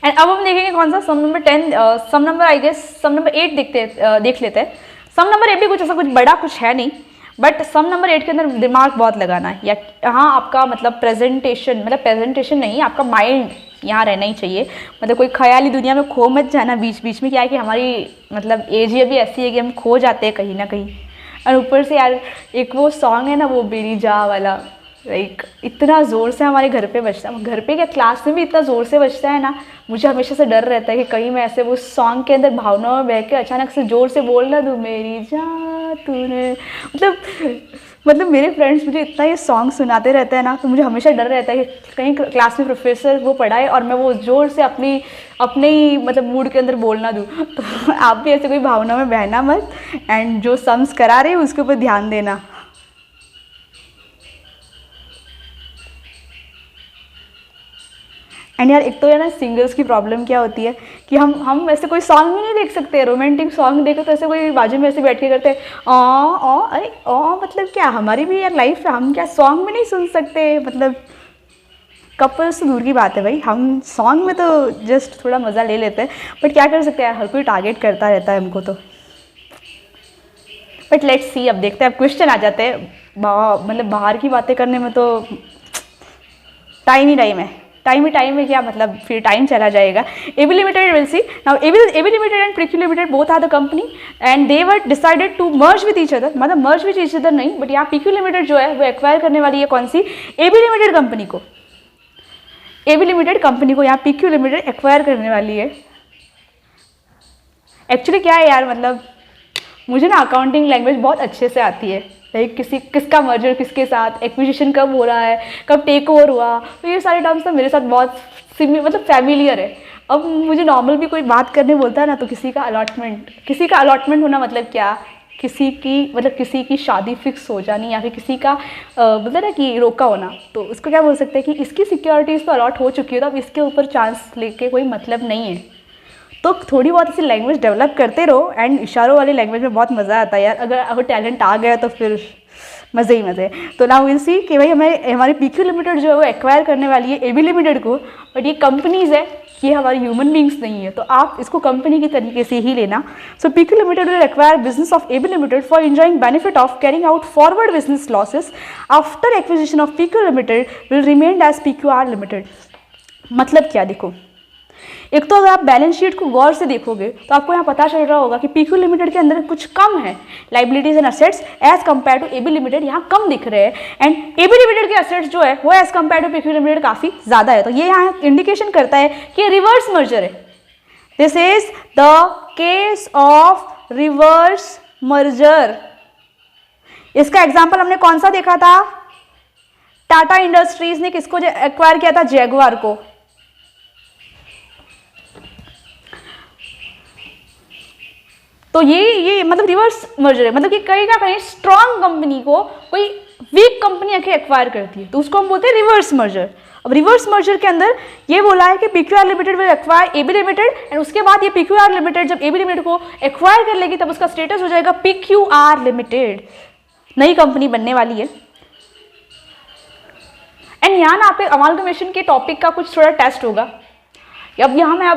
And अब हम देखेंगे कौन सा सम नंबर 10, सम नंबर आई गेस सम नंबर 8 देख लेते हैं। सम नंबर 8 भी कुछ ऐसा कुछ बड़ा कुछ है नहीं, बट सम नंबर 8 के अंदर दिमाग बहुत लगाना है, या हाँ आपका मतलब प्रेजेंटेशन नहीं, आपका माइंड यहाँ रहना ही चाहिए। मतलब कोई ख्याली दुनिया में खो मत जाना बीच बीच में। क्या है कि हमारी मतलब एज ही अभी ऐसी है कि हम खो जाते हैं कहीं ना कहीं। और ऊपर से यार एक वो सॉन्ग है ना, वो बेरी जा वाला, लाइक इतना ज़ोर से हमारे घर पे बजता है, घर पे क्या क्लास में भी इतना ज़ोर से बजता है ना, मुझे हमेशा से डर रहता है कि कहीं मैं ऐसे वो सॉन्ग के अंदर भावनाओं में बह के अचानक से ज़ोर से बोल ना दूँ मेरी जा तूने। मतलब मेरे फ्रेंड्स मुझे इतना ये सॉन्ग सुनाते रहते हैं ना, तो मुझे हमेशा डर रहता है कि कहीं क्लास में प्रोफेसर वो पढ़ाए और मैं वो ज़ोर से अपने ही मतलब मूड के अंदर बोलना दूँ। तो आप भी ऐसे कोई भावना में बहना मत, एंड जो सम्स करा रहे हैं उसके ऊपर ध्यान देना। एंड यार एक तो यार ना सिंगर्स की प्रॉब्लम क्या होती है कि हम ऐसे कोई सॉन्ग भी नहीं देख सकते, रोमांटिक सॉन्ग देखो तो ऐसे कोई बाजू में ऐसे बैठ के करते अरे मतलब क्या हमारी भी यार लाइफ है, हम क्या सॉन्ग में नहीं सुन सकते? मतलब कपल्स तो दूर की बात है भाई, हम सॉन्ग में तो जस्ट थोड़ा मज़ा ले लेते हैं, बट क्या कर सकते हैं, हर कोई टारगेट करता रहता है हमको तो। बट लेट्स सी, अब देखते हैं, अब क्वेश्चन आ जाते हैं। मतलब बाहर की बातें करने में तो टाइम ही टाइम है क्या, मतलब फिर टाइम चला जाएगा। AB limited will see now, AB limited and PQ limited both are the company and they were decided to merge with each other. मतलब मर्ज विद ईच अदर नहीं, बट यहाँ PQ limited जो है वो acquire करने वाली है कौन सी, एबी लिमिटेड कंपनी को। एबी लिमिटेड कंपनी को यहाँ पीक्यू लिमिटेड एक्वायर करने वाली है। एक्चुअली क्या है यार, मतलब मुझे ना अकाउंटिंग लैंग्वेज बहुत अच्छे से आती है, लाइक किसका मर्जर किसके साथ, एक्विजिशन कब हो रहा है, कब टेक ओवर हुआ, तो ये सारे टर्म्स तो मेरे साथ बहुत मतलब फैमिलियर है। अब मुझे नॉर्मल भी कोई बात करने बोलता है ना, तो किसी का अलॉटमेंट होना मतलब क्या, किसी की शादी फिक्स हो जानी, या फिर किसी का मतलब ना कि रोका होना, तो उसको क्या बोल सकते हैं कि इसकी सिक्योरिटीज़ तो अलॉट हो चुकी है, तो अब इसके ऊपर चांस लेके कोई मतलब नहीं है। तो थोड़ी बहुत ऐसी लैंग्वेज डेवलप करते रहो, एंड इशारों वाली लैंग्वेज में बहुत मज़ा आता है यार, अगर टैलेंट आ गया तो फिर मज़े ही मज़े। तो नाउ विल सी कि भाई हमारी पीक्यू लिमिटेड जो है वो एक्वायर करने वाली है एबी लिमिटेड को, बट ये कंपनीज़ है, ये हमारे ह्यूमन बींग्स नहीं है, तो आप इसको कंपनी की तरीके से ही लेना। So PQ limited will acquire business of AB limited for enjoying benefit of carrying out forward business losses after acquisition of PQ limited will remain as PQ R limited. मतलब क्या, देखो एक तो अगर आप बैलेंस शीट को गौर से देखोगे तो आपको यहाँ पता चल रहा होगा कि पीक्यू लिमिटेड के अंदर कुछ कम है, liabilities and assets as compare to AB limited यहाँ कम दिख रहे हैं, एंड एबी लिमिटेड के असेट्स जो है वो as compare to PQ limited काफ़ी ज़्यादा है। तो ये यहाँ इंडिकेशन करता है कि रिवर्स मर्जर है। This is the case of reverse merger. इसका एग्जाम्पल हमने कौन सा देखा था, टाटा इंडस्ट्रीज ने किसको एक्वायर किया था, जैगुआर को। तो ये मतलब रिवर्स मर्जर है, मतलब कि कहीं ना कहीं स्ट्रॉन्ग कंपनी को कोई वीक कंपनी आके एक्वायर करती है, तो उसको हम बोलते हैं रिवर्स मर्जर। अब रिवर्स मर्जर के अंदर ये बोला है कि PQR limited will acquire AB limited, and उसके बाद ये पीक्यूआर लिमिटेड जब एबी लिमिटेड को एक्वायर कर लेगी तब उसका स्टेटस हो जाएगा पीक्यूआर लिमिटेड, नई कंपनी बनने वाली है। एंड यहाँ ना आपके अमालगमेशन के टॉपिक का कुछ थोड़ा टेस्ट होगा। अब यहाँ मैं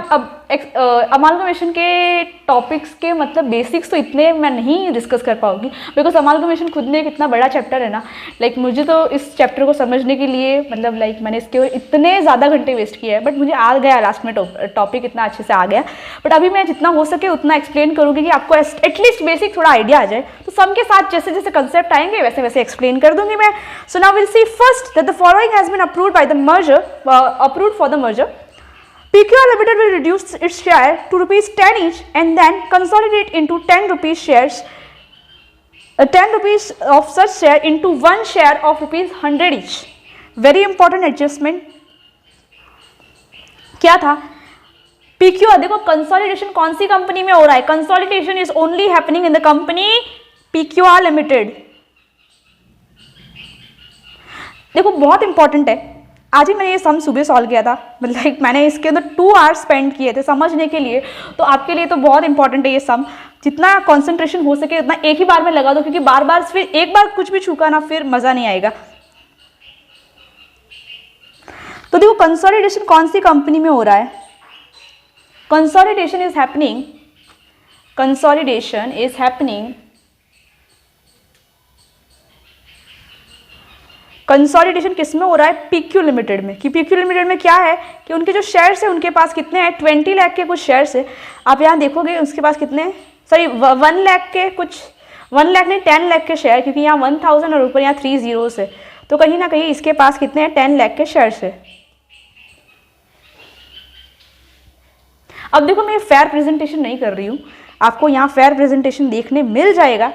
अमालगमेशन के टॉपिक्स के मतलब बेसिक्स तो इतने मैं नहीं डिस्कस कर पाऊंगी, बिकॉज अमालगमेशन खुद में एक इतना बड़ा चैप्टर है ना, लाइक मुझे तो इस चैप्टर को समझने के लिए मतलब लाइक मैंने इसके इतने ज़्यादा घंटे वेस्ट किए हैं, बट मुझे आ गया लास्ट में टॉपिक इतना अच्छे से आ गया। बट अभी मैं जितना हो सके उतना एक्सप्लेन करूँगी कि आपको एटलीस्ट बेसिक थोड़ा आइडिया आ जाए। तो सम के साथ जैसे जैसे कंसेप्ट आएंगे वैसे वैसे एक्सप्लेन कर दूंगी मैं। So now will see first that the following has been approved by the merger, approved for the merger. PQR Limited will reduce its share to rupees 10 each and then consolidate into 10 rupees shares, 10 rupees of such share into one share of rupees 100 each. Very important adjustment. क्या था? PQR देखो consolidation कौन सी company में हो रहा है, consolidation is only happening in the company PQR Limited. देखो बहुत इंपॉर्टेंट है, आज ही मैंने ये सम सुबह सॉल्व किया था, मतलब मैंने इसके अंदर 2 आवर्स स्पेंड किए थे समझने के लिए, तो आपके लिए तो बहुत इंपॉर्टेंट है ये सम। जितना कंसंट्रेशन हो सके उतना एक ही बार में लगा दो, क्योंकि बार बार फिर एक बार कुछ भी छूका ना फिर मज़ा नहीं आएगा। तो देखो कंसोलिडेशन कौन सी कंपनी में हो रहा है, consolidation is happening, consolidation is happening, consolidation किस में हो रहा है? पीक्यू लिमिटेड में। कि पीक्यू लिमिटेड में क्या है कि उनके जो शेयर्स है उनके पास कितने हैं? 20 लाख के कुछ शेयर्स है। आप यहाँ देखोगे उसके पास कितने, सॉरी 1 लाख के कुछ, 1 लाख नहीं 10 लाख के शेयर, क्योंकि यहाँ 1000 और ऊपर यहाँ 3 zeros है, तो कहीं ना कहीं इसके पास कितने हैं? 10 लाख के शेयर्स है। अब देखो मैं फेयर प्रेजेंटेशन नहीं कर रही हूँ, आपको यहाँ फेयर प्रेजेंटेशन देखने मिल जाएगा,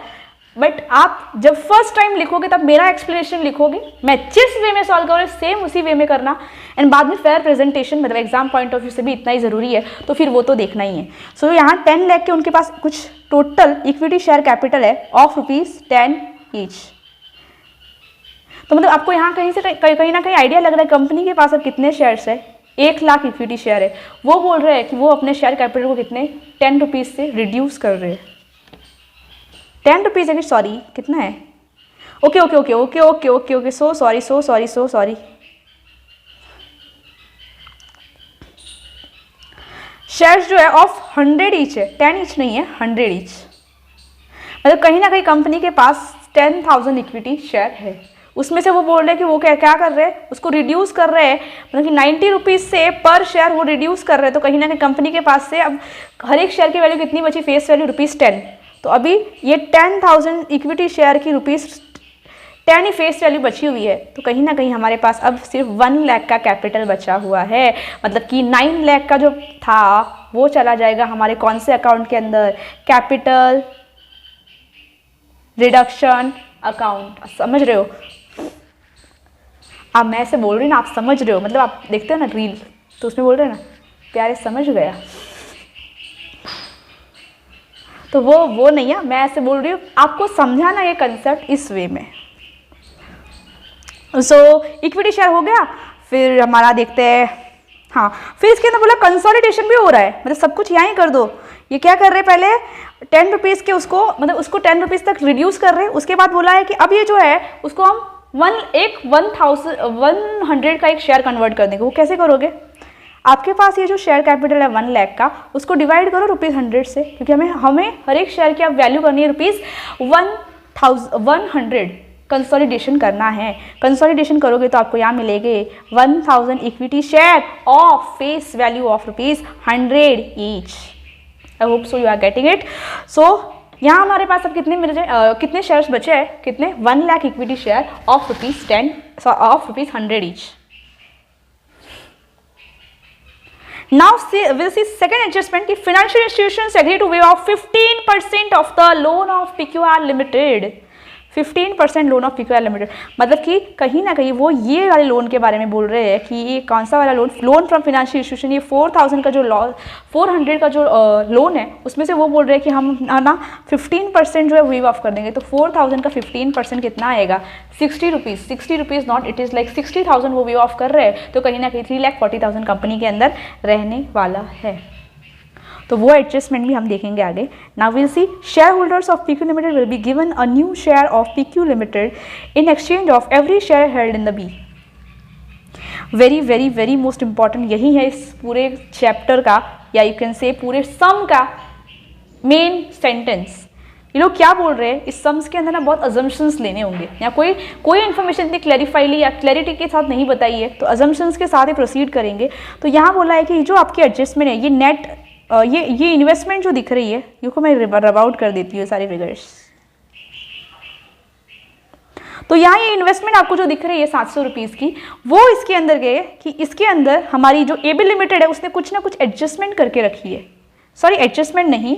बट आप जब फर्स्ट टाइम लिखोगे तब मेरा एक्सप्लेनेशन लिखोगे, मैं जिस वे में सॉल्व करूँ सेम उसी वे में करना, एंड बाद में फेयर प्रेजेंटेशन मतलब एग्जाम पॉइंट ऑफ व्यू से भी इतना ही ज़रूरी है, तो फिर वो तो देखना ही है। सो यहाँ 10 लाख के उनके पास कुछ टोटल इक्विटी शेयर कैपिटल है ऑफ ₹10 ईच। तो मतलब आपको यहाँ कहीं से कहीं ना कहीं आइडिया लग रहा है कंपनी के पास अब कितने शेयर्स है? 1 लाख इक्विटी शेयर है। वो बोल रहे हैं कि वो अपने शेयर कैपिटल को कितने 10 रुपीज़ से रिड्यूस कर रहे हैं। 10 रुपीज़ है, सॉरी कितना है? Okay okay okay okay okay okay okay so sorry. Shares जो है ऑफ 100 ईच है, 10 ईच नहीं है, 100 ईच। मतलब कहीं ना कहीं कंपनी के पास 10,000 इक्विटी शेयर है, उसमें से वो बोल रहे हैं कि वो क्या कर रहे हैं, उसको रिड्यूस कर रहे हैं, मतलब कि 90 रुपीज़ से पर शेयर वो रिड्यूस कर रहे हैं। तो कहीं ना कहीं कंपनी के पास से अब हर एक शेयर की वैल्यू कितनी बची? Face value ₹10। तो अभी ये 10,000 इक्विटी शेयर की ₹10 ही फेस वैल्यू बची हुई है। तो कहीं ना कहीं हमारे पास अब सिर्फ 1 लाख का कैपिटल बचा हुआ है, मतलब कि 9 लाख का जो था वो चला जाएगा हमारे कौन से अकाउंट के अंदर? Capital reduction account. समझ रहे हो? अब मैं ऐसे बोल रही हूँ ना, आप समझ रहे हो, मतलब आप देखते हो ना रील, तो उसमें बोल रहे हैं ना प्यारे समझ गया, तो वो नहीं है, मैं ऐसे बोल रही हूँ आपको समझाना ये कंसेप्ट इस वे में। सो इक्विटी शेयर हो गया, फिर हमारा देखते हैं, हाँ फिर इसके अंदर बोला कंसोलिडेशन भी हो रहा है, मतलब सब कुछ यहाँ ही कर दो। ये क्या कर रहे हैं? पहले 10 रुपीज़ के उसको मतलब उसको 10 रुपीज़ तक रिड्यूस कर रहे हैं। उसके बाद बोला है कि अब ये जो है उसको हम 100 का एक शेयर कन्वर्ट कर देंगे। वो कैसे करोगे? आपके पास ये जो शेयर कैपिटल है 1 लाख का, उसको डिवाइड करो ₹100 से, क्योंकि हमें हर एक शेयर की आप वैल्यू करनी है ₹100 कंसोलिडेशन करना है। कंसोलिडेशन करोगे तो आपको यहाँ मिलेंगे 1000 equity share of face value of ₹100 each. I hope so you are getting it. So यहाँ हमारे पास अब कितने शेयर्स बचे हैं? कितने? 1 lakh equity share of ₹100 each. Now we'll see second adjustment कि financial institutions agree to waive off 15% of the loan of PQR Limited। 15% loan of PQR limited, मतलब कि कहीं ना कहीं वो ये वाले लोन के बारे में बोल रहे हैं कि ये कौन सा वाला लोन फ्रॉम फाइनेंशियल इंस्टीट्यूशन, ये 400 का जो 400 का जो लोन है उसमें से वो बोल रहे हैं कि हम ना 15% जो है वेव ऑफ कर देंगे। तो 4000 का 15% कितना आएगा? 60 rupees. 60 rupees not, it is like 60,000 वो वेव ऑफ कर रहे हैं। तो कहीं ना कहीं 3,40,000 कंपनी के अंदर रहने वाला है। तो वो एडजस्टमेंट भी हम देखेंगे आगे। Now will see shareholders of PQ limited will be given a new share of PQ limited in exchange of every share held in the B. Very very very most important यही है इस पूरे chapter का, या you can say पूरे सम का main sentence. ये लोग क्या बोल रहे हैं? इस सम्स के अंदर ना बहुत अजम्पशंस लेने होंगे, या कोई इन्फॉर्मेशन इतनी क्लैरिफाइली या क्लैरिटी के साथ नहीं बताई है, तो अजम्पशंस के साथ ही प्रोसीड करेंगे। तो यहाँ बोला है कि जो आपकी एडजस्टमेंट है, ये नेट ये इन्वेस्टमेंट जो दिख रही है, को मैं रब आउट कर देती हूँ सारे फिगर्स। तो यहाँ ये इन्वेस्टमेंट आपको जो दिख रही है 700 रुपीज़ की, वो इसके अंदर गए कि इसके अंदर हमारी जो AB लिमिटेड है उसने कुछ ना कुछ एडजस्टमेंट करके रखी है। सॉरी एडजस्टमेंट नहीं,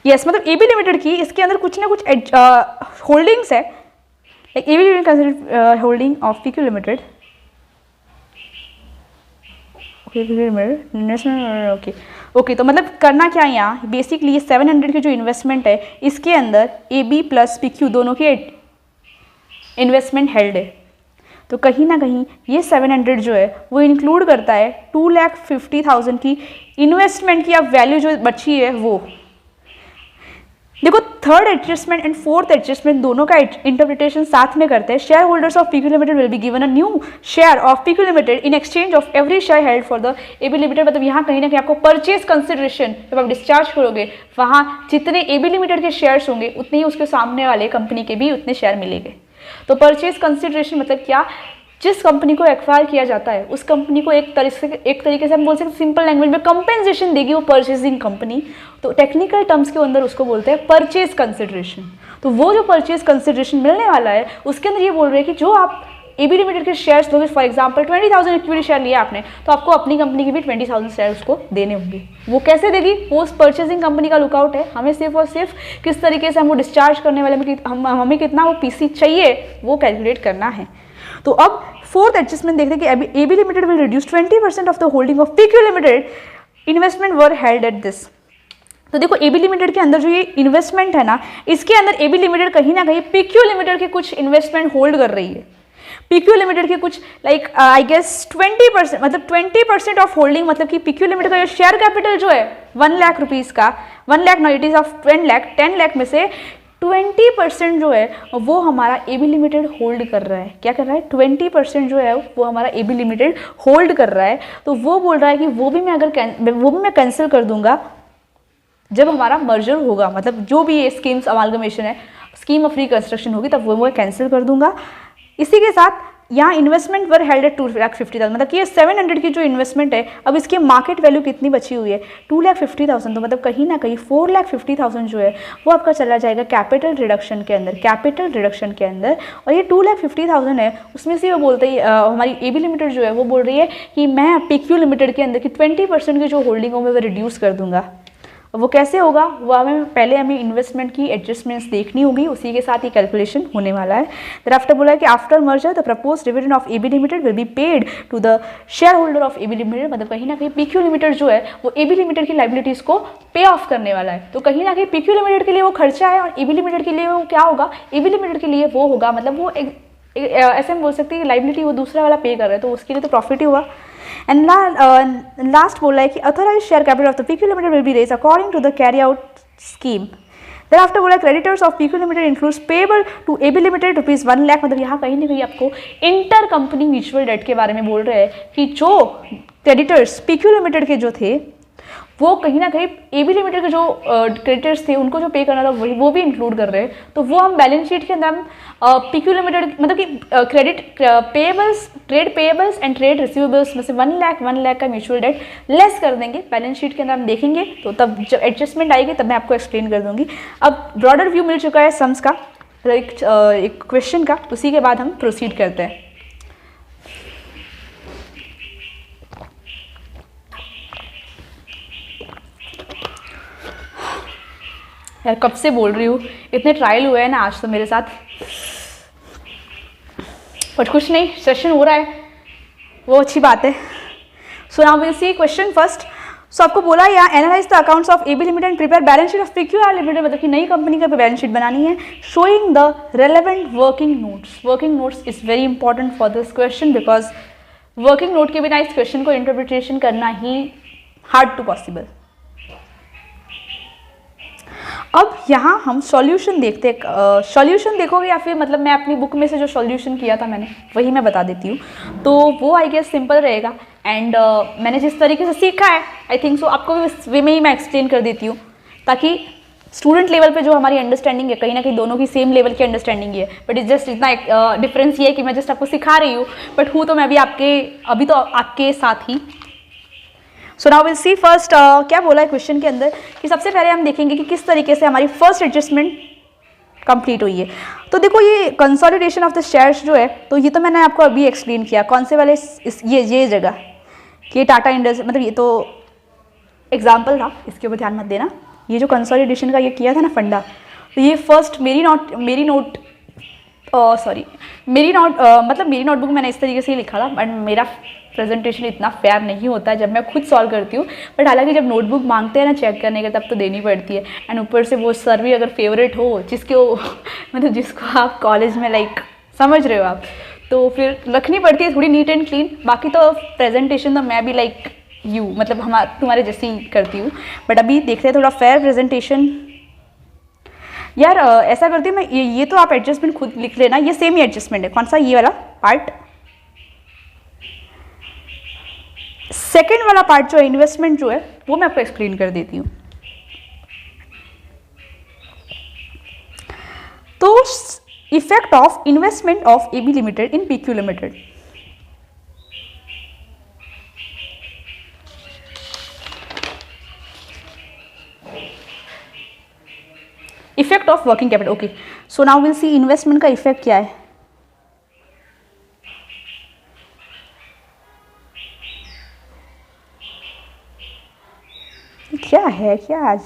यस मतलब AB लिमिटेड की इसके अंदर कुछ ना कुछ होल्डिंग्स है, like AB limited holding of PQ limited. Okay तो मतलब करना क्या है यहाँ? बेसिकली ये 700 की जो इन्वेस्टमेंट है इसके अंदर AB प्लस PQ दोनों की इन्वेस्टमेंट हेल्ड है। तो कहीं ना कहीं ये 700 जो है वो इंक्लूड करता है 2,50,000 की इन्वेस्टमेंट की अब वैल्यू जो बची है वो। देखो third adjustment and fourth adjustment दोनों का इंटरप्रिटेशन साथ में करते हैं। Shareholders of PQ limited will be given a new share of PQ limited in exchange of every share held for the AB limited. मतलब यहाँ कहीं ना कहीं आपको परचेज कंसिडरेशन जब आप डिस्चार्ज करोगे वहाँ जितने एबी लिमिटेड के शेयर्स होंगे उतने ही उसके सामने वाले कंपनी के भी उतने शेयर मिलेंगे। तो परचेज कंसिडरेशन मतलब क्या, जिस कंपनी को एक्वायर किया जाता है उस कंपनी को एक तरीके से हम बोल सकते सिंपल लैंग्वेज में कंपेंसेशन देगी वो परचेजिंग कंपनी। तो टेक्निकल टर्म्स के अंदर उसको बोलते हैं परचेज कंसिडरेशन। तो वो जो परचेज कंसिडरेशन मिलने वाला है उसके अंदर ये बोल रहे हैं कि जो आप एबी लिमिटेड के शेयर्स दोगे, फॉर एग्जांपल 20,000 इक्विटी शेयर लिया आपने, तो आपको अपनी कंपनी के भी 20,000 शेयर उसको देने होंगे। वो कैसे देगी, वो उस परचेजिंग कंपनी का लुकआउट है। हमें सिर्फ और सिर्फ किस तरीके से हम वो डिस्चार्ज करने वाले में हमें कितना वो पीसी चाहिए वो कैलकुलेट करना है। तो अब फोर्थ एडजस्टमेंट देखते हैं कि AB limited will reduce 20% of the holding of PQ limited investment were held at this. तो देखो एबी लिमिटेड के अंदर जो ये इन्वेस्टमेंट है ना, इसके अंदर एबी लिमिटेड कहीं ना कहीं पीक्यू लिमिटेड के कुछ इन्वेस्टमेंट होल्ड कर रही है। पीक्यू लिमिटेड के कुछ लाइक आई गेस 20%, मतलब 20% ऑफ होल्डिंग, मतलब कि पीक्यू लिमिटेड का जो शेयर कैपिटल जो है 1 लाख रुपीज़ का, 1 lakh not it is of 10 lakh में से 20% जो है वो हमारा एबी लिमिटेड होल्ड कर रहा है। क्या कर रहा है, 20% जो है वो हमारा एबी लिमिटेड होल्ड कर रहा है। तो वो बोल रहा है कि वो भी मैं कैंसिल कर दूंगा जब हमारा मर्जर होगा, मतलब जो भी ये स्कीम्स अमालगमेशन है, स्कीम ऑफ रिकंस्ट्रक्शन होगी तब वो मैं कैंसिल कर दूंगा। इसी के साथ यहाँ इन्वेस्टमेंट वर हेल्ड एट 2,50,000, मतलब कि ये 700 की जो इन्वेस्टमेंट है अब इसकी मार्केट वैल्यू कितनी बची हुई है 2,50,000। तो मतलब कहीं ना कहीं 4,50,000 जो है वो आपका चला जाएगा कैपिटल रिडक्शन के अंदर। और ये 2,50,000 है, उसमें से वो बोलते ही हमारी एबी लिमिटेड जो है वो बोल रही है कि मैं पीक्यू लिमिटेड के अंदर की 20% की जो होल्डिंग हो मैं वो रिड्यूस कर दूंगा। वो कैसे होगा, वो हमें इन्वेस्टमेंट की एडजस्टमेंट्स देखनी होगी, उसी के साथ ही कैलकुलेशन होने वाला है। thereafter बोला है कि after merger the propose dividend of AB limited will be paid to the shareholder of AB limited. मतलब कहीं ना कहीं पीक्यू लिमिटेड जो है वो एबी लिमिटेड की लाइबिलिटीज़ को पे ऑफ करने वाला है। तो कहीं ना कहीं पीक्यू लिमिटेड के लिए वो खर्चा है और एबी लिमिटेड के लिए वो क्या होगा, एबी लिमिटेड के लिए वो होगा, मतलब वो ऐसे हम बोल सकते हैं कि लाइबिलिटी वो दूसरा वाला पे कर रहा है, तो उसके लिए तो प्रॉफिट ही हुआ। एंड लास्ट बोला है कि authorise share capital of the PQ limited will be raise according to the carry out scheme. thereafter बोला creditors of PQ limited includes payable to AB limited ₹1 lakh. मतलब यहाँ कहीं ना कहीं आपको इंटर कंपनी म्यूचुअल डेट के बारे में बोल रहे हैं कि जो क्रेडिटर्स पीक्यू लिमिटेड के जो थे वो कहीं ना कहीं एबी लिमिटेड के जो क्रेडिटर्स थे उनको जो पे करना था वो भी इंक्लूड कर रहे हैं। तो वो हम बैलेंस शीट के अंदर हम पीक्यू लिमिटेड मतलब कि credit payables, trade payables and trade receivables में से 1 लाख का म्यूचुअल डेट लेस कर देंगे। बैलेंस शीट के अंदर हम देखेंगे तो तब जब एडजस्टमेंट आएगी तब मैं आपको एक्सप्लेन कर दूंगी। अब ब्रॉडर व्यू मिल चुका है सम्स का, एक क्वेश्चन का, उसी के बाद हम प्रोसीड करते हैं। यार कब से बोल रही हूँ, इतने ट्रायल हुए हैं ना आज तो मेरे साथ, बट कुछ नहीं, सेशन हो रहा है वो अच्छी बात है। So now will see question first. So आपको बोला या analyse the accounts of AB limited and prepare balance sheet of PQR limited, मतलब कि नई कंपनी का बैलेंस शीट बनानी है, showing the relevant working notes. Working notes is very important for this question because working note के बिना इस क्वेश्चन को इंटरप्रिटेशन करना ही हार्ड टू पॉसिबल। अब यहाँ हम सॉल्यूशन देखते हैं, सॉल्यूशन देखोगे या फिर मतलब मैं अपनी बुक में से जो सॉल्यूशन किया था मैंने वही मैं बता देती हूँ, तो वो आई गेस सिंपल रहेगा। एंड मैंने जिस तरीके से सीखा है आई थिंक सो आपको भी उस वे में ही मैं एक्सप्लेन कर देती हूँ, ताकि स्टूडेंट लेवल पे जो हमारी अंडरस्टैंडिंग है कहीं ना कहीं दोनों की सेम लेवल की अंडरस्टैंडिंग है, बट इस जस्ट इतना डिफरेंस ये है कि मैं जस्ट आपको सिखा रही हूँ, बट हूँ तो मैं अभी तो आपके साथ ही। So now will see first क्या बोला है क्वेश्चन के अंदर कि सबसे पहले हम देखेंगे कि किस तरीके से हमारी फर्स्ट एडजस्टमेंट कंप्लीट हुई है। तो देखो ये कंसोलिडेशन ऑफ द शेयर्स जो है, तो ये तो मैंने आपको अभी एक्सप्लेन किया कौन से वाले ये जगह कि टाटा इंडस्ट्री, मतलब ये तो एग्जाम्पल था, इसके ऊपर ध्यान मत देना। ये जो कंसोलिडेशन का ये किया था ना फंडा, तो ये फर्स्ट मेरी नोटबुक मैंने इस तरीके से ही लिखा था, बट मेरा प्रेजेंटेशन इतना फेयर नहीं होता है जब मैं खुद सॉल्व करती हूँ, बट हालांकि जब नोटबुक मांगते हैं ना चेक करने का तब तो देनी पड़ती है। एंड ऊपर से वो सर भी अगर फेवरेट हो मतलब जिसको आप कॉलेज में लाइक समझ रहे हो आप, तो फिर रखनी पड़ती है थोड़ी नीट एंड क्लीन। बाकी तो प्रेजेंटेशन तो मैं भी लाइक मतलब तुम्हारे जैसी ही करती हूँ, बट अभी देखते हैं थोड़ा फेयर प्रेजेंटेशन यार ऐसा करती हूँ मैं, ये तो आप एडजस्टमेंट खुद लिख लेना, ये सेम ही एडजस्टमेंट है। कौन सा? ये वाला पार्ट। सेकेंड वाला पार्ट जो है इन्वेस्टमेंट जो है वो मैं आपको एक्सप्लेन कर देती हूँ। तो effect of investment of AB limited in PQ limited. Effect of working capital. Okay, so now will see investment का इफेक्ट क्या है। क्या है क्या आज?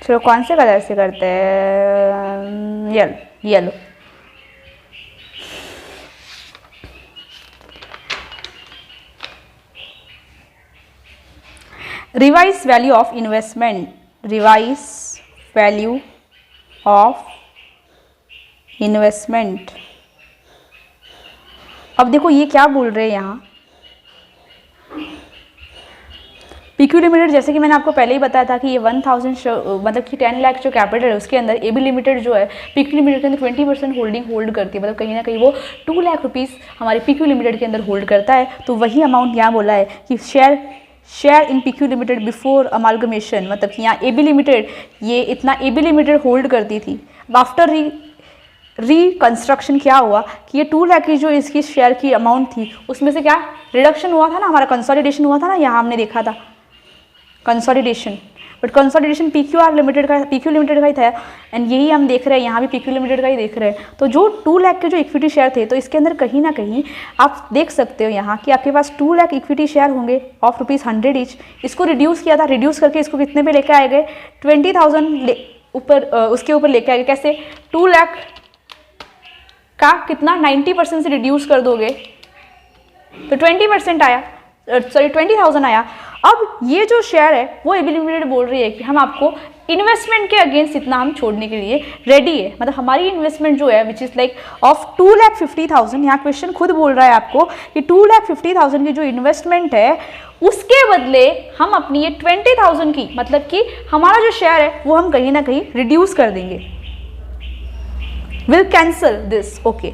चलो कौन से कलर से करते हैं? Yellow, yellow. Revise value of investment, revise value of investment. अब देखो ये क्या बोल रहे हैं यहाँ, पीक्यू लिमिटेड, जैसे कि मैंने आपको पहले ही बताया था कि ये 1000 मतलब कि 10 लाख जो कैपिटल है उसके अंदर एबी लिमिटेड जो है पीक्यू लिमिटेड के अंदर 20% होल्डिंग होल्ड करती है, मतलब कहीं ना कहीं वो 2 लाख रुपीज़ हमारे पीक्यू लिमिटेड के अंदर होल्ड करता है। तो वही अमाउंट यहाँ बोला है कि share in PQ limited before amalgamation, मतलब कि यहाँ एबी लिमिटेड ये इतना एबी लिमिटेड होल्ड करती थी। आफ्टर रिकंस्ट्रक्शन क्या हुआ कि ये 2 लाख की जो इसकी शेयर की अमाउंट थी उसमें से क्या रिडक्शन हुआ था ना, हमारा कंसोलिडेशन हुआ था ना, यहाँ हमने देखा था consolidation, but consolidation PQ limited का ही था, एंड यही हम देख रहे हैं यहाँ भी पीक्यू लिमिटेड का ही देख रहे हैं। तो जो 2 लाख के जो इक्विटी शेयर थे, तो इसके अंदर कहीं ना कहीं आप देख सकते हो यहाँ कि आपके पास 2 लाख इक्विटी शेयर होंगे ऑफ ₹100 ईच। इसको रिड्यूस किया था, रिड्यूस करके इसको कितने पे लेके आए गए? 20,000 ऊपर, उसके ऊपर लेके आए गए। कैसे? 2 लाख का कितना 90% से रिड्यूस कर दोगे तो 20% आया, सॉरी 20,000 आया। अब ये जो शेयर है वो एबी लिमिटेड बोल रही है कि हम आपको इन्वेस्टमेंट के अगेंस्ट इतना हम छोड़ने के लिए रेडी है, मतलब हमारी इन्वेस्टमेंट जो है विच इज़ लाइक ऑफ 2,50,000। यहाँ क्वेश्चन खुद बोल रहा है आपको कि 2,50,000 की जो इन्वेस्टमेंट है उसके बदले हम अपनी ये 20,000 की, मतलब कि हमारा जो शेयर है वो हम कहीं ना कहीं रिड्यूस कर देंगे, विल कैंसल दिस। ओके,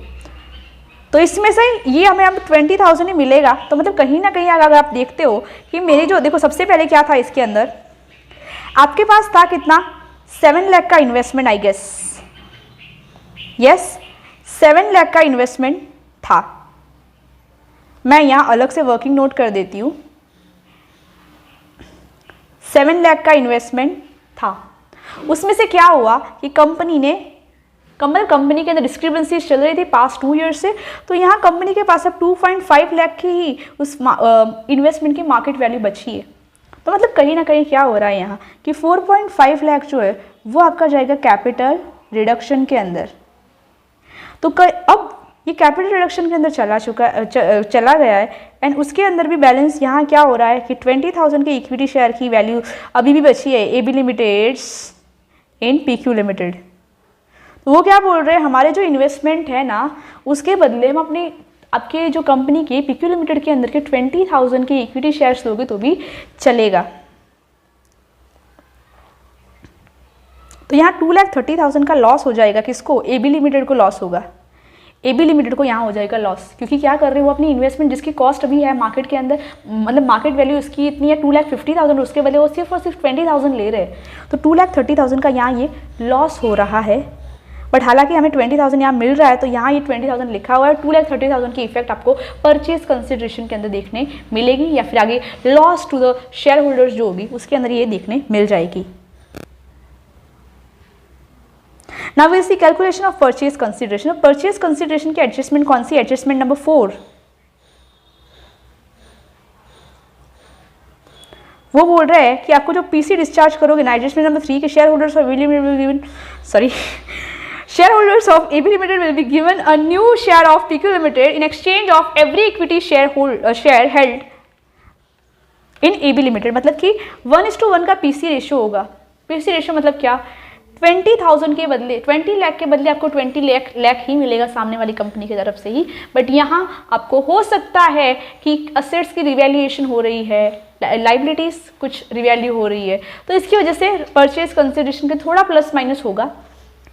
तो इसमें से ये हमें अब 20,000 ही मिलेगा। तो मतलब कहीं ना कहीं अगर आप देखते हो कि मेरी जो, देखो सबसे पहले क्या था इसके अंदर, आपके पास था कितना 7 लाख का investment, I guess, yes 7 lakh का इन्वेस्टमेंट था। मैं यहाँ अलग से वर्किंग नोट कर देती हूँ, 7 लाख का इन्वेस्टमेंट था। उसमें से क्या हुआ कि कंपनी ने, कंपनी के अंदर डिस्क्रिपेंसीज चल रही थी पास्ट 2 ईयर्स से, तो यहाँ कंपनी के पास अब 2.5 लाख की ही उस इन्वेस्टमेंट की मार्केट वैल्यू बची है। तो मतलब कहीं ना कहीं क्या हो रहा है यहाँ कि 4.5 लाख जो है वो आपका जाएगा कैपिटल रिडक्शन के अंदर। तो अब ये कैपिटल रिडक्शन के अंदर चला गया है, एंड उसके अंदर भी बैलेंस यहाँ क्या हो रहा है कि 20,000 के इक्विटी शेयर की वैल्यू अभी भी बची है एबी लिमिटेड्स इन पीक्यू लिमिटेड। तो वो क्या बोल रहे हैं, हमारे जो इन्वेस्टमेंट है ना उसके बदले हम अपनी आपके जो कंपनी के पीक्यू लिमिटेड के अंदर के 20,000 के इक्विटी शेयर्स लोगे तो भी चलेगा। तो यहाँ 2,30,000 का लॉस हो जाएगा, किसको? एबी लिमिटेड को लॉस होगा, एबी लिमिटेड को यहाँ हो जाएगा लॉस, क्योंकि क्या कर रहे हो वो अपनी इन्वेस्टमेंट जिसकी कॉस्ट अभी है मार्केट के अंदर, मतलब मार्केट वैल्यू उसकी इतनी है 2,50,000, उसके बदले वो सिर्फ और सिर्फ 20,000 ले रहे हैं। तो 2,30,000 का यहाँ ये लॉस हो रहा है, बट हालांकि हमें 20,000 यहाँ मिल रहा है, तो यहाँ ये 20,000 लिखा हुआ है। 2,30,000 की इफेक्ट आपको परचेज कंसिडरेशन के अंदर देखने मिलेगी, या फिर आगे loss to the shareholders जो होगी उसके अंदर ये देखने मिल जाएगी। Now will see calculation of purchase consideration. Purchase consideration की एडजस्टमेंट कौन सी? Adjustment number 4। वो बोल रहा है कि आपको जो पीसी डिस्चार्ज करोगे ना, एडजस्टमेंट नंबर 3 के share holders shareholders of AB Limited will be given a new share of PQ Limited in exchange of every equity share held in AB Limited। मतलब कि 1:1 का PC रेशियो होगा। PC ratio मतलब क्या? 20,000 के बदले 20 लाख के बदले आपको 20 लाख ही मिलेगा सामने वाली कंपनी की तरफ से ही। बट यहाँ आपको हो सकता है कि असेट्स की रिवैल्यूएशन हो रही है, लाइबिलिटीज कुछ रिवैल्यू हो रही है, तो इसकी वजह से परचेज कंसिडरेशन का थोड़ा प्लस माइनस होगा।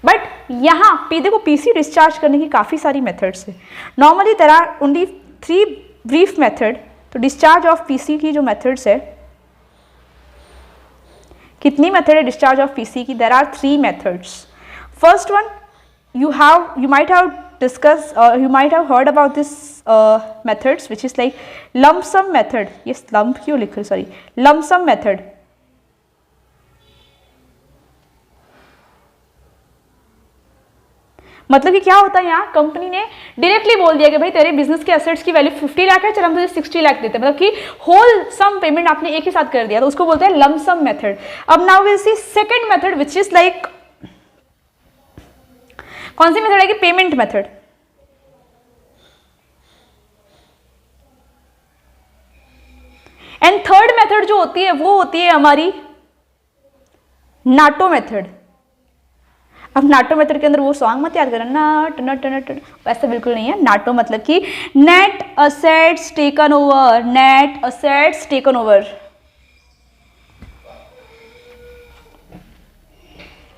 बट यहाँ देखो पीसी डिस्चार्ज करने की काफ़ी सारी मेथड्स है। Normally there are only 3 brief method. तो डिस्चार्ज ऑफ पीसी की जो मेथड्स है, कितनी मेथड है डिस्चार्ज ऑफ पीसी की? There are 3 methods. First one, you might have discussed you might have heard about this methods which is like lump sum method. yes lump क्यों लिख रहे, sorry, lump sum method। मतलब कि क्या होता है, यहाँ कंपनी ने डायरेक्टली बोल दिया कि भाई तेरे बिजनेस के एसेट्स की वैल्यू 50 लाख है, चल हम तुझे 60 लाख देते हैं, मतलब कि होल सम पेमेंट आपने एक ही साथ कर दिया, तो उसको बोलते हैं लंप सम मेथड। अब now will C second method which is like, कौन सी मेथड है कि payment method. And third method जो होती है वो होती है हमारी नाटो मेथड। अब नाटो मेथड के अंदर वो सॉन्ग मत याद करना, नट नट नट, वैसा बिल्कुल नहीं है। नाटो मतलब कि net assets taken over, net assets taken over,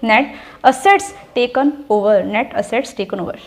net assets taken over, net assets taken over.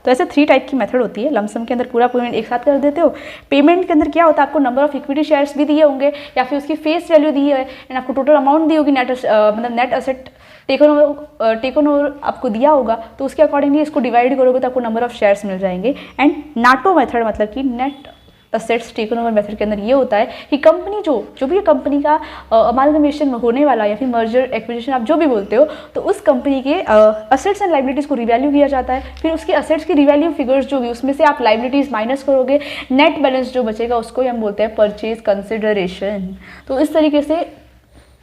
तो ऐसे 3 टाइप की मेथड होती है। लमसम के अंदर पूरा पेमेंट एक साथ कर देते हो। पेमेंट के अंदर क्या होता है, आपको नंबर ऑफ इक्विटी शेयर्स भी दिए होंगे या फिर उसकी फेस वैल्यू दी है एंड आपको टोटल अमाउंट दी होगी, मतलब नेट असेट टेकन ओवर आपको दिया होगा, तो उसके अकॉर्डिंगली इसको डिवाइड करोगे तो आपको नंबर ऑफ शेयर्स मिल जाएंगे। एंड नाटो मेथड मतलब कि net assets taken over method के अंदर ये होता है कि कंपनी जो भी कंपनी का अमालगमेशन होने वाला या फिर मर्जर एक्विजिशन आप जो भी बोलते हो, तो उस कंपनी के असेट्स एंड लाइबिलिटीज़ को रिवैल्यू किया जाता है। फिर उसके असेट्स की रिवैल्यू फिगर्स जो भी, उसमें से आप लाइबिलिटीज़ माइनस करोगे, नेट बैलेंस जो बचेगा उसको ही हम बोलते हैं परचेज कंसिडरेशन। तो इस तरीके से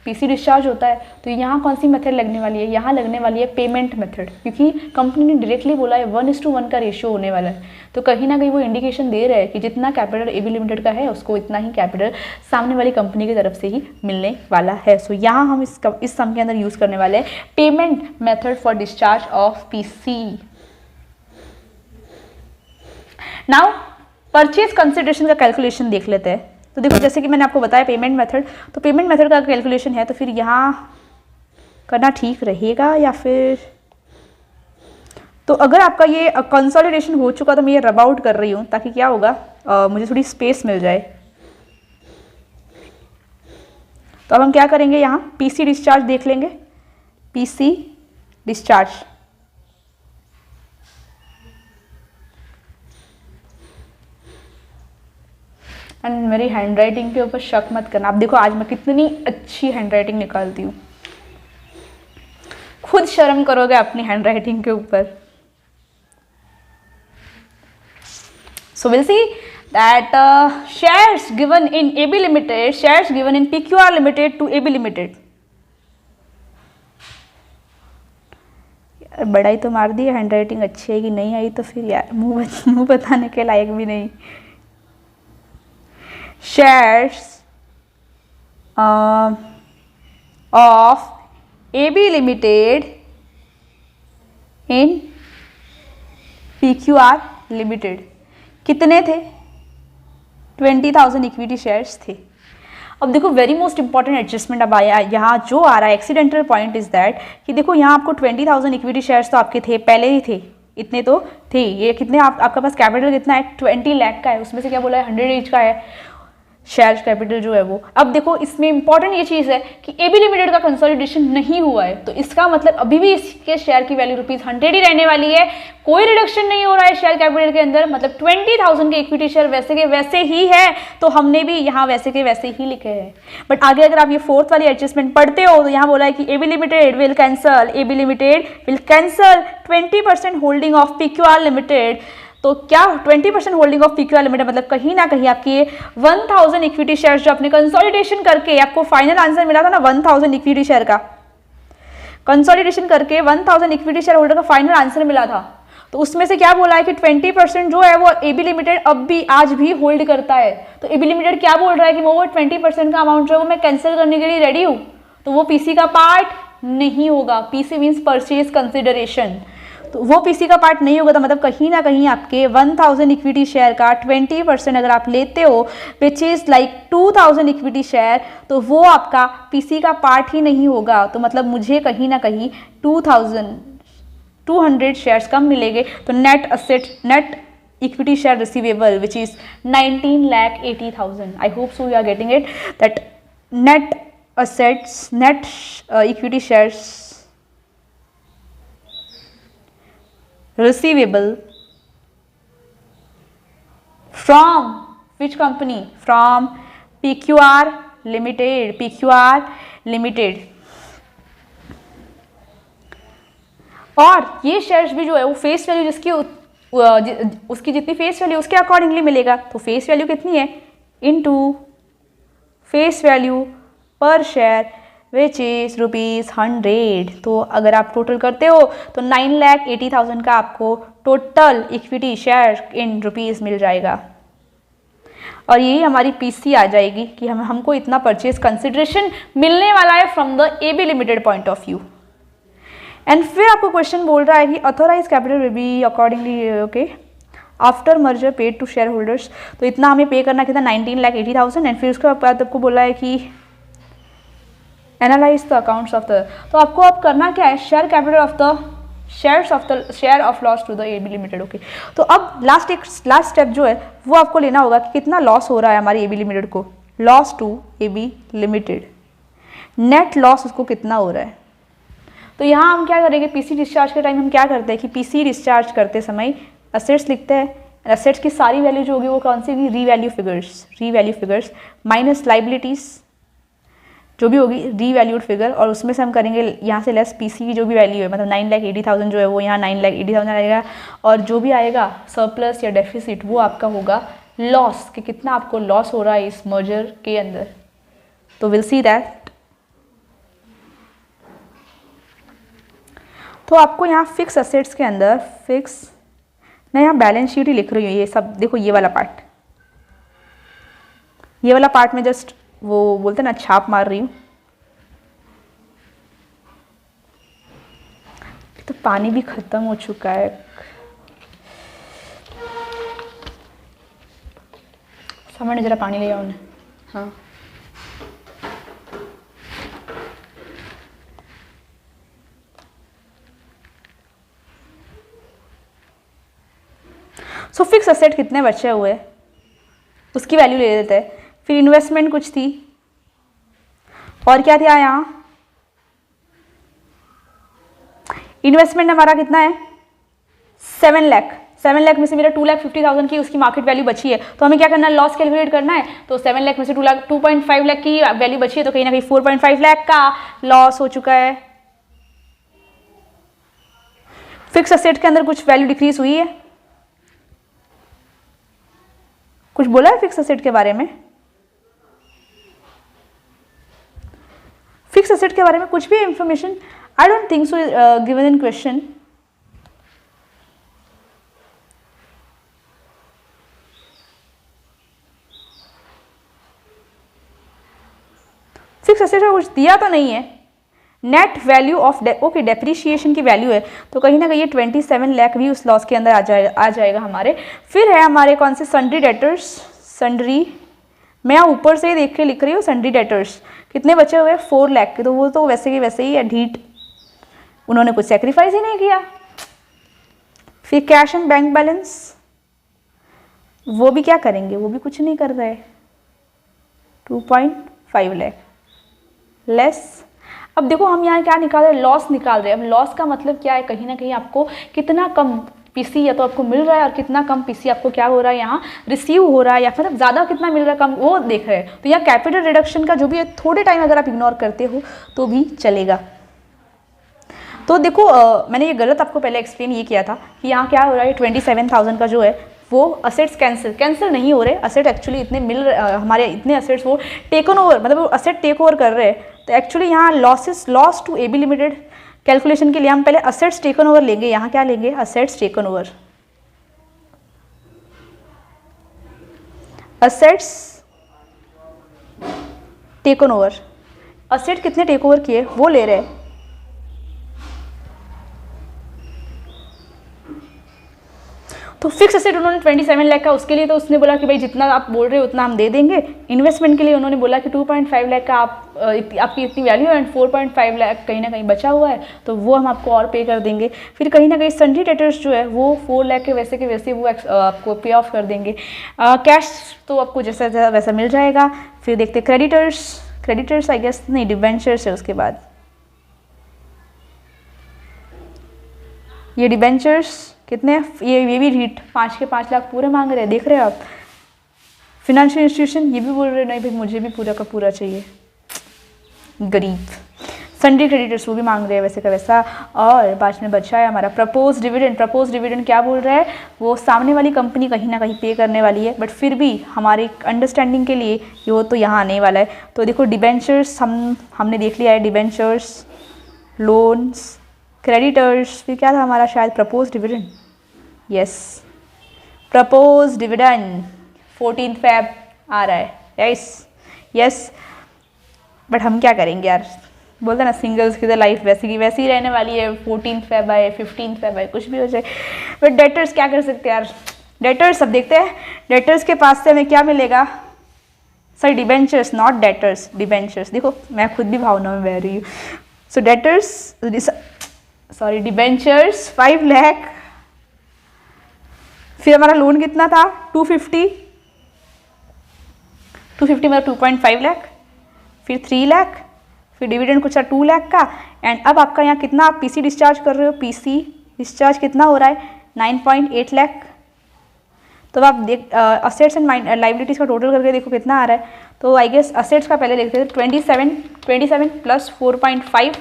पीसी डिस्चार्ज होता है। तो यहाँ कौन सी मेथड लगने वाली है, यहाँ लगने वाली है पेमेंट मेथड, क्योंकि कंपनी ने डायरेक्टली बोला है 1:1 का रेशियो होने वाला है। तो कहीं ना कहीं वो इंडिकेशन दे रहा है कि जितना कैपिटल एबी लिमिटेड का है उसको इतना ही कैपिटल सामने वाली कंपनी की तरफ से ही मिलने वाला है। सो यहाँ हम इस सम के अंदर यूज़ करने वाले हैं payment method for discharge of PC. Now purchase consideration का कैलकुलेशन देख लेते हैं। तो देखो जैसे कि मैंने आपको बताया पेमेंट मेथड, तो पेमेंट मेथड का कैलकुलेशन है, तो फिर यहाँ करना ठीक रहेगा या फिर, तो अगर आपका ये कंसोलिडेशन हो चुका तो मैं ये रब आउट कर रही हूँ ताकि क्या होगा, मुझे थोड़ी स्पेस मिल जाए। तो अब हम क्या करेंगे, यहाँ पीसी डिस्चार्ज देख लेंगे, पीसी डिस्चार्ज। एंड मेरी हैंड राइटिंग के ऊपर शक मत करना। आप देखो आज मैं कितनी अच्छी हैंड राइटिंग निकालती हूँ, खुद शर्म करोगे अपनी हैंड राइटिंग के ऊपर। So will see that shares given in AB limited, shares given in PQR limited to AB limited. यार बड़ाई तो मार दी, हैंड राइटिंग अच्छी है कि नहीं आई तो फिर यार मुंह बताने के लायक भी नहीं। shares of AB Limited in PQR Limited कितने थे? 20,000 इक्विटी शेयर्स थे। अब देखो वेरी मोस्ट इंपॉर्टेंट एडजस्टमेंट अब आया यहाँ, जो आ रहा है एक्सीडेंटल पॉइंट इज दैट कि देखो यहाँ आपको 20,000 इक्विटी शेयर्स तो आपके थे, पहले ही थे, इतने तो थे। ये कितने आपका पास कैपिटल कितना है, 20 लाख का है, उसमें से क्या बोला है 100 ईच का है शेयर कैपिटल जो है वो। अब देखो इसमें इंपॉर्टेंट ये चीज़ है कि AB लिमिटेड का कंसोलिडेशन नहीं हुआ है, तो इसका मतलब अभी भी इसके शेयर की वैल्यू ₹100 ही रहने वाली है, कोई रिडक्शन नहीं हो रहा है शेयर कैपिटल के अंदर। मतलब 20,000 के इक्विटी शेयर वैसे के वैसे ही है, तो हमने भी यहाँ वैसे के वैसे ही लिखे हैं। बट आगे अगर आप ये फोर्थ वाली एडजस्टमेंट पढ़ते हो तो यहाँ बोला है कि AB limited will cancel 20% holding of PQR limited. तो क्या 20% होल्डिंग ऑफ PQR लिमिटेड मतलब कहीं ना कहीं आपकी 1000 इक्विटी शेयर जो आपने कंसोलिडेशन करके आपको फाइनल आंसर मिला था ना 1000 इक्विटी शेयर का, कंसोलिडेशन करके 1000 इक्विटी शेयर होल्डर का फाइनल आंसर मिला था, तो उसमें से क्या बोला है कि 20% जो है वो AB लिमिटेड अब भी आज भी होल्ड करता है। तो AB लिमिटेड क्या बोल रहा है कि वो 20% का अमाउंट जो है वो मैं कैंसिल करने के लिए रेडी हूँ, तो वो पीसी का पार्ट नहीं होगा। पीसी मीन्स परचेज कंसिडरेशन, तो वो पीसी का पार्ट नहीं होगा। तो मतलब कहीं ना कहीं आपके 1000 इक्विटी शेयर का 20% अगर आप लेते हो which is like 2000 equity share, तो वो आपका पीसी का पार्ट ही नहीं होगा। तो मतलब मुझे कहीं ना कहीं 200 शेयर्स कम मिलेंगे। तो net asset, net equity share receivable which is 19,80,000। I hope so you are getting it that net assets, net equity shares receivable from which company? From PQR Limited, PQR Limited। और ये shares भी जो है वो face value जिसकी उसकी जितनी face value उसके अकॉर्डिंगली मिलेगा। तो फेस वैल्यू कितनी है? इनटू फेस वैल्यू पर शेयर विच इज़ ₹100। तो अगर आप टोटल करते हो तो 9,80,000 का आपको total equity share in rupees मिल जाएगा। और यही हमारी पीसी आ जाएगी कि हमको इतना परचेज कंसिडरेशन मिलने वाला है from the AB limited point of view. And फिर आपको क्वेश्चन बोल रहा है कि authorise capital will be accordingly okay after merger paid to shareholders. तो इतना हमें पे करना कितना? 19,80,000। एंड फिर उसके बाद आपको बोला है कि analyse the accounts of the, तो आपको अब करना क्या है? Share capital of the share of loss to the AB limited. Okay, तो अब लास्ट स्टेप जो है वो आपको लेना होगा कि कितना लॉस हो रहा है हमारी AB लिमिटेड को। Loss to AB limited, net loss उसको कितना हो रहा है। तो यहाँ हम क्या करेंगे? पीसी डिस्चार्ज के टाइम हम क्या करते हैं कि पीसी डिस्चार्ज करते समय असेट्स लिखते हैं। असेट्स की सारी वैल्यू जो होगी वो कौन सी होगी? रीवैल्यू फिगर्स माइनस लाइबिलिटीज जो भी होगी रीवैल्यूड फिगर, और उसमें से हम करेंगे यहाँ से लेस पीसी की जो भी वैल्यू है, मतलब 9,80,000 जो है वो यहाँ 9,80,000 आएगा। और जो भी आएगा सरप्लस या डेफिसिट वो आपका होगा लॉस, कि कितना आपको लॉस हो रहा है इस मर्जर के अंदर। तो विल सी दैट। तो आपको यहाँ फिक्स असेट्स के अंदर मैं यहाँ बैलेंस शीट ही लिख रही हूँ। ये सब देखो, ये वाला पार्ट में जस्ट वो बोलते ना छाप मार रही हूँ। तो पानी भी खत्म हो चुका है। सामने जरा पानी ले आओ ना। हाँ, सो फिक्स असेट कितने बचे हुए उसकी वैल्यू ले लेते हैं। फिर इन्वेस्टमेंट कुछ थी, और क्या था यहाँ? इन्वेस्टमेंट हमारा कितना है? 7 लाख। 7 लाख में से मेरा 2,50,000 की उसकी मार्केट वैल्यू बची है। तो हमें क्या करना है? लॉस कैलकुलेट करना है। तो 7 लाख में से 2.5 लाख की वैल्यू बची है, तो कहीं ना कहीं 4.5 लाख का लॉस हो चुका है। फिक्स असेट के अंदर कुछ वैल्यू डिक्रीज हुई है? कुछ बोला है फिक्स असेट के बारे में? फिक्स असेट के बारे में कुछ भी information? I don't think so given in question. Fix asset का कुछ दिया तो नहीं है। Net value of okay depreciation की वैल्यू है, तो कहीं ना कहीं ये 27 लाख भी उस लॉस के अंदर आ जाएगा हमारे। फिर है हमारे कौन से? Sundry debtors. सन्ड्री मैं यहाँ ऊपर से ही देख के लिख रही हूँ। सन्ड्री डेटर्स कितने बचे हुए? 4 लाख के। तो वो तो वैसे की वैसे ही है, ढीठ, उन्होंने कुछ सेक्रीफाइस ही नहीं किया। फिर कैश एंड बैंक बैलेंस, वो भी क्या करेंगे? वो भी कुछ नहीं कर रहे। 2.5 लाख लेस। अब देखो हम यहाँ क्या निकाल रहे हैं? लॉस निकाल रहे हैं। अब लॉस का मतलब क्या है? कहीं ना कहीं आपको कितना कम पीसी या तो आपको मिल रहा है, और कितना कम पीसी आपको क्या हो रहा है यहाँ रिसीव हो रहा है, या फिर ज़्यादा कितना मिल रहा है, कम, वो देख रहे हैं। तो यहाँ कैपिटल रिडक्शन का जो भी है, थोड़े टाइम अगर आप इग्नोर करते हो तो भी चलेगा। तो देखो मैंने ये गलत आपको पहले एक्सप्लेन ये किया था कि यहाँ क्या हो रहा है? 27,000 का जो है वो असेट्स कैंसिल नहीं हो रहे। असेट एक्चुअली इतने हमारे इतने असेट्स वो टेकन ओवर, मतलब वो असेट टेक ओवर कर रहे हैं। तो एक्चुअली यहाँ loss to AB limited calculation के लिए हम पहले असेट्स टेकन ओवर लेंगे। यहाँ क्या लेंगे? Assets taken over. Assets taken over, asset कितने टेक ओवर किए वो ले रहे हैं। तो फिक्स एसेट उन्होंने 27 लाख का, उसके लिए तो उसने बोला कि भाई जितना आप बोल रहे हो उतना हम दे देंगे। इन्वेस्टमेंट के लिए उन्होंने बोला कि 2.5 लाख का आपकी इतनी वैल्यू है एंड 4.5 लाख कहीं ना कहीं बचा हुआ है, तो वो हम आपको और पे कर देंगे। फिर कहीं ना कहीं सन्ड्री डेटर्स जो है वो 4 लाख के वैसे वो आपको पे ऑफ कर देंगे। कैश तो आपको जैसा वैसा मिल जाएगा। फिर देखते क्रेडिटर्स आई गेस नहीं, डिबेंचर्स है उसके बाद। ये डिबेंचर्स कितने, ये भी रीट 5 के 5 लाख पूरे मांग रहे हैं, देख रहे हैं आप। फिनेंशियल इंस्टीट्यूशन ये भी बोल रहे हैं नहीं भाई मुझे भी पूरा का पूरा चाहिए, गरीब। सन्ड्री क्रेडिटर्स वो भी मांग रहे हैं वैसे का वैसा। और बाद में बचा है हमारा प्रपोज डिविडेंड क्या बोल रहा है? वो सामने वाली कंपनी कहीं ना कहीं पे करने वाली है, बट फिर भी हमारे अंडरस्टैंडिंग के लिए ये तो यहाँ आने वाला है। तो देखो डिबेंचर्स हमने देख लिया है, डिबेंचर्स, लोन्स, क्रेडिटर्स, फिर क्या था हमारा शायद propose dividend. Yes, propose dividend 14 Feb आ रहा है। यस बट हम क्या करेंगे यार, बोलते ना सिंगल्स की तो लाइफ वैसी की वैसी रहने वाली है। 14 Feb आए, 15 Feb आए, कुछ भी हो जाए। बट डेटर्स क्या कर सकते हैं यार, डेटर्स अब देखते हैं डेटर्स के पास से हमें क्या मिलेगा। Sorry debentures, not debtors, debentures. देखो मैं खुद भी भावना में बह रही हूँ। सो डेटर्स सॉरी डिबेंचर्स 5 लाख। फिर हमारा लोन कितना था? 250 मेरा 2.5 लाख, फिर 3 लाख, फिर डिविडेंड कुछ 2 लाख का। एंड अब आपका यहाँ कितना आप पीसी डिस्चार्ज कर रहे हो? पीसी डिस्चार्ज कितना हो रहा है? 9.8 लाख। तो अब आप देख असेट्स एंड लाइबिलिटीज़ का टोटल करके देखो कितना आ रहा है। तो आई गेस असेट्स का पहले देखते हैं। 27 प्लस 4.5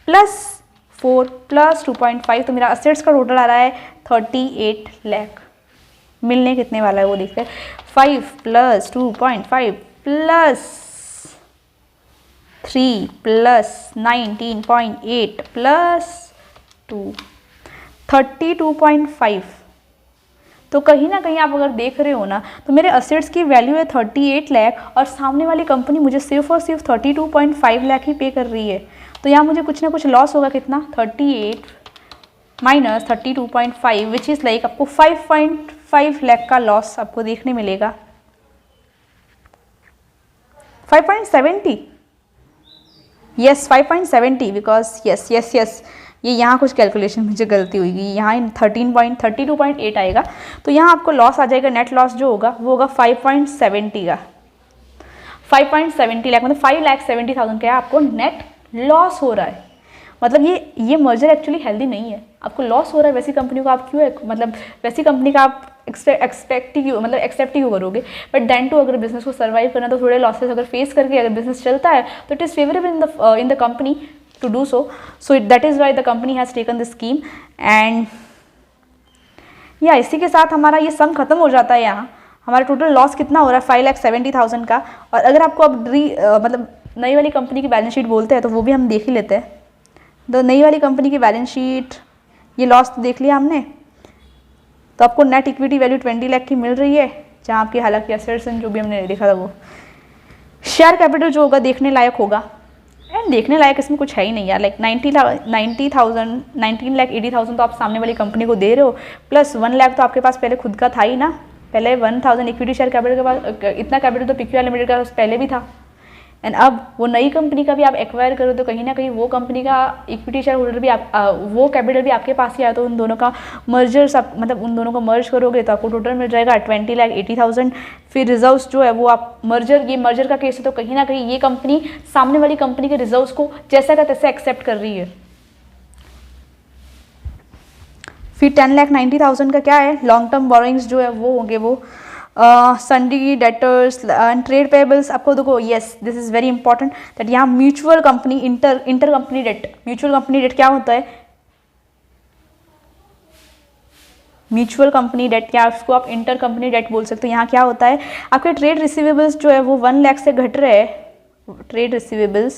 प्लस 4 प्लस 2.5, तो मेरा असेट्स का टोटल आ रहा है 38 लाख। मिलने कितने वाला है वो देखते हैं। 5 प्लस 2.5 प्लस 3 प्लस 19.8 प्लस 2 32.5। तो कहीं ना कहीं आप अगर देख रहे हो ना, तो मेरे असेट्स की वैल्यू है 38 लाख और सामने वाली कंपनी मुझे सिर्फ और सिर्फ 32.5 लाख ही पे कर रही है। तो यहाँ मुझे कुछ ना कुछ लॉस होगा। कितना? 38 माइनस 32.5 विच इज़ लाइक आपको 5.5 लाख का लॉस आपको देखने मिलेगा। 5.70, यस 5.70 बिकॉज यस ये यहाँ कुछ कैलकुलेशन मुझे गलती हुई, यहाँ 32.8 आएगा। तो यहाँ आपको लॉस आ जाएगा, नेट लॉस जो होगा वो होगा 5.70 का। 5.70 लाख मतलब 5,70,000 का आपको नेट लॉस हो रहा है। मतलब ये मर्जर एक्चुअली हेल्दी नहीं है। आपको लॉस हो रहा है, वैसी कंपनी को आप क्यों मतलब वैसी कंपनी का आप एक्सेप्ट ही क्यों करोगे। बट देन टू अगर बिजनेस को सर्वाइव करना तो थोड़े लॉसेस अगर फेस करके अगर बिजनेस चलता है तो it is favourable in the company to do so. So that is why the company has taken this scheme and या इसी के साथ हमारा ये सम खत्म हो जाता है। यहाँ हमारा टोटल लॉस कितना हो रहा है? 5,70,000 का। और अगर आपको अब मतलब नई वाली कंपनी की बैलेंस शीट बोलते हैं तो वो भी हम देख ही लेते हैं। तो नई वाली कंपनी की बैलेंस शीट, ये लॉस तो देख लिया हमने। तो आपको नेट इक्विटी वैल्यू 20 लाख की मिल रही है, जहाँ आपकी हालांकि असेट्स जो भी हमने देखा था वो। शेयर कैपिटल जो होगा देखने लायक होगा, एंड देखने लायक इसमें कुछ है ही नहीं यार। लाइक 19,80,000 तो आप सामने वाली कंपनी को दे रहे हो, प्लस 1 लाख तो आपके पास पहले खुद का था ही ना। पहले 1,000 इक्विटी शेयर कैपिटल के पास, इतना कैपिटल तो पीक्यूआर लिमिटेड का पहले भी था। एंड अब वो नई कंपनी का भी आप एक्वायर करो तो कहीं ना कहीं वो कंपनी का इक्विटी शेयर होल्डर भी वो कैपिटल भी आपके पास ही आया। तो उन दोनों का मर्जर्स आप मतलब उन दोनों को मर्ज करोगे तो आपको टोटल मिल जाएगा 20,80,000। फिर रिजर्व्स जो है वो आप ये मर्जर का केस है तो कहीं ना कहीं ये कंपनी सामने वाली कंपनी के रिजर्व्स को जैसा का तैसा एक्सेप्ट कर रही है। फिर 10,90,000 का क्या है? लॉन्ग टर्म बोरोइंग्स जो है वो होंगे वो sundry debtors and trade payables. आपको देखो yes this is very important that यहाँ mutual company inter company debt, mutual company debt क्या होता है? म्यूचुअल कंपनी डेट या उसको आप इंटर कंपनी डेट बोल सकते हो। यहाँ क्या होता है? आपके ट्रेड रिसीवेबल्स जो है वो 1 लाख से घट रहे हैं, ट्रेड रिसीवेबल्स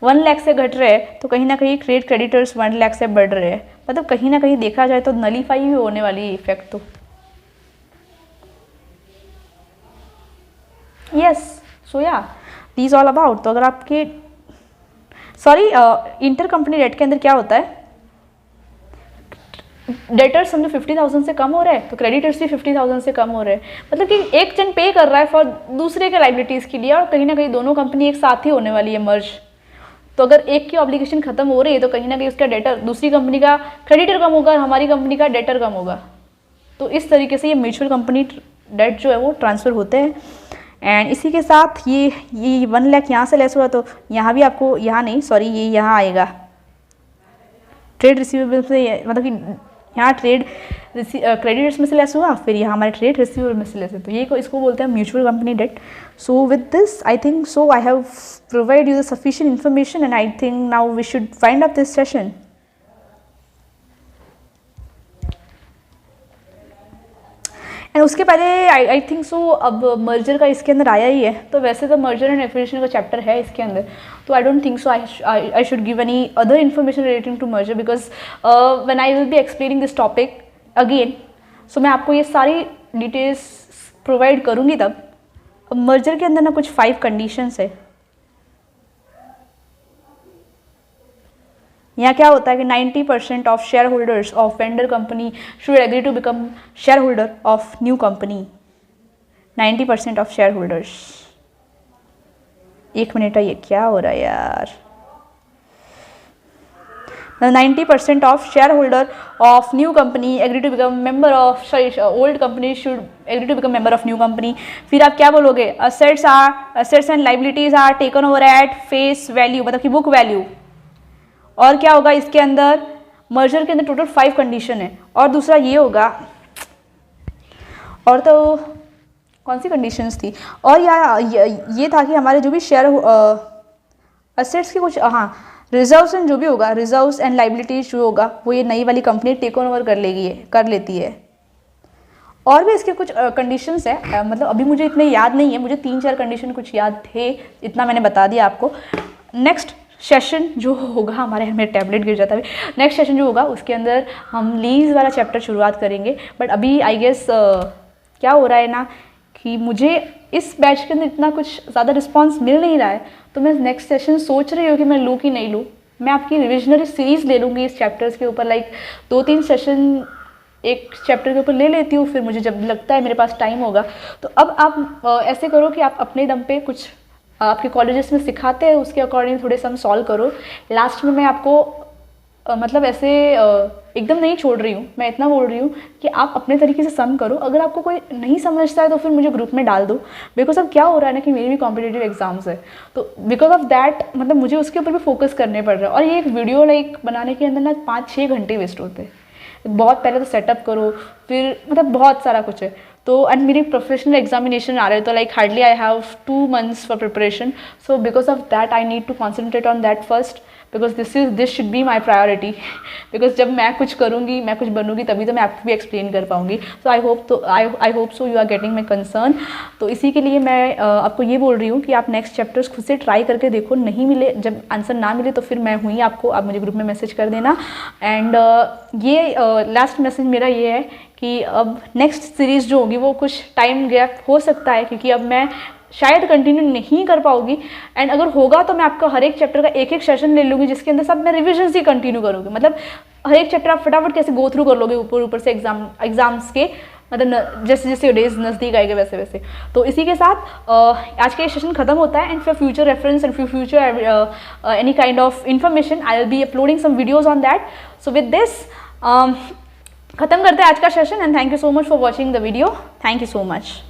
1 लाख से घट रहे हैं तो कहीं ना कहीं ट्रेड क्रेडिटर्स 1 लाख से बढ़ रहे हैं, मतलब कहीं ना कहीं देखा जाए तो नलीफाई भी होने वाली है इफेक्ट तो। यस, सो या दीज ऑल अबाउट। तो अगर आपके सॉरी इंटर कंपनी डेट के अंदर क्या होता है, डेटर्स समझो 50,000 से कम हो रहे हैं तो क्रेडिटर्स भी 50,000 से कम हो रहे हैं, मतलब कि एक जन पे कर रहा है फॉर दूसरे के लाइबिलिटीज़ के लिए, और कहीं ना कहीं दोनों कंपनी एक साथ ही होने वाली है मर्ज। तो अगर एक की ऑब्लिगेशन खत्म हो रही है तो कहीं ना कहीं उसका डेटर, दूसरी कंपनी का क्रेडिटर कम होगा और हमारी कंपनी का डेटर कम होगा। तो इस तरीके से ये म्यूचुअल कंपनी डेट जो है वो ट्रांसफ़र होते हैं। एंड इसी के साथ ये 1 लाख यहाँ से लेस हुआ तो यहाँ भी आपको, यहाँ नहीं सॉरी, ये यहाँ आएगा ट्रेड रिसीवेबल से, मतलब कि यहाँ ट्रेड क्रेडिटर्स में से लेस हुआ, फिर यहाँ हमारे ट्रेड रिसीवेबल में से लेस है, तो ये इसको बोलते हैं mutual company debt. So with this I think so I have provide you the sufficient information and I think now we should find up this session. And उसके पहले आई थिंक सो अब मर्जर का इसके अंदर आया ही है, तो वैसे तो मर्जर एंड एक्विजिशन का चैप्टर है इसके अंदर, तो I don't think so I should give any other information relating to merger because when I will be explaining this topic again, so मैं आपको ये सारी डिटेल्स प्रोवाइड करूँगी तब। अब मर्जर के अंदर ना कुछ 5 कंडीशंस है। यहाँ क्या होता है कि 90% of shareholders of vendor company should agree to become shareholder of new company. 90% of shareholders, 1 minute है, ये क्या हो रहा है यार। 90% of shareholder of new company agree to become member of, sorry old company should agree to become member of new company. फिर आप क्या बोलोगे, assets and liabilities are taken over at face value, मतलब कि book value. और क्या होगा इसके अंदर, मर्जर के अंदर टोटल 5 कंडीशन है, और दूसरा ये होगा, और तो कौन सी कंडीशंस थी, और ये था कि हमारे जो भी शेयर असेट्स के कुछ, हाँ रिजर्व्स एंड जो भी होगा, रिजर्व्स एंड लाइबिलिटीज जो होगा वो ये नई वाली कंपनी टेक ओवर कर लेती है। और भी इसके कुछ कंडीशंस है, मतलब अभी मुझे इतने याद नहीं है, मुझे 3-4 कंडीशन कुछ याद थे, इतना मैंने बता दिया आपको। नेक्स्ट सेशन जो होगा हमारे, मेरे टैबलेट गिर जाता है, नेक्स्ट सेशन जो होगा उसके अंदर हम लीज वाला चैप्टर शुरुआत करेंगे। बट अभी आई गेस क्या हो रहा है ना कि मुझे इस बैच के अंदर इतना कुछ ज़्यादा रिस्पांस मिल नहीं रहा है, तो मैं नेक्स्ट सेशन सोच रही हूँ कि मैं लूँ कि नहीं लूँ। मैं आपकी रिविजनरी सीरीज़ ले लूँगी इस चैप्टर्स के ऊपर, लाइक 2-3 सेशन एक चैप्टर के ऊपर ले लेती हूँ, फिर मुझे जब लगता है मेरे पास टाइम होगा। तो अब आप ऐसे करो कि आप अपने दम पे कुछ आपके कॉलेजेस में सिखाते हैं उसके अकॉर्डिंग थोड़े सम सॉल्व करो। लास्ट में मैं आपको मतलब ऐसे एकदम नहीं छोड़ रही हूँ, मैं इतना बोल रही हूँ कि आप अपने तरीके से सम करो। अगर आपको कोई नहीं समझता है तो फिर मुझे ग्रुप में डाल दो, बिकॉज अब क्या हो रहा है ना कि मेरी भी कॉम्पिटिटिव एग्जाम्स है, तो बिकॉज ऑफ दैट मतलब मुझे उसके ऊपर भी फोकस करने पड़ रहा है। और ये एक वीडियो लाइक बनाने के अंदर ना 5-6 घंटे वेस्ट होते हैं। बहुत पहले तो सेटअप करो, फिर मतलब बहुत सारा कुछ है। तो एंड मेरी प्रोफेशनल एग्जामिनेशन आ रहे हैं, तो like hardly I have 2 months for preparation, so because of that I need to concentrate on that first, because this should be my priority. Because जब मैं कुछ करूँगी, मैं कुछ बनूंगी, तभी तो मैं आपको भी एक्सप्लेन कर पाऊँगी। So I hope so you are getting my concern. तो इसी के लिए मैं आपको ये बोल रही हूँ कि आप नेक्स्ट चैप्टर्स खुद से ट्राई करके देखो, नहीं मिले, जब आंसर ना मिले तो फिर मैं हुई आपको, आप मुझे ग्रुप में मैसेज कर देना। एंड ये लास्ट मैसेज मेरा ये है कि अब नेक्स्ट सीरीज़ जो होगी वो कुछ टाइम गैप हो सकता है, क्योंकि अब मैं शायद कंटिन्यू नहीं कर पाऊँगी। एंड अगर होगा तो मैं आपका हर एक चैप्टर का एक सेशन ले लूँगी, जिसके अंदर सब मैं रिविजन ही कंटिन्यू करूँगी। मतलब हर एक चैप्टर आप फटाफट कैसे गो थ्रू कर लोगे ऊपर से एग्जाम्स के, मतलब जैसे जैसे डेज नज़दीक आएंगे वैसे वैसे। तो इसी के साथ आज का ये सेशन खत्म होता है। And for future reference and for future any kind of information I will be uploading some videos on that. So with this खत्म करते हैं आज का session. And thank you so much for watching the video. Thank you so much.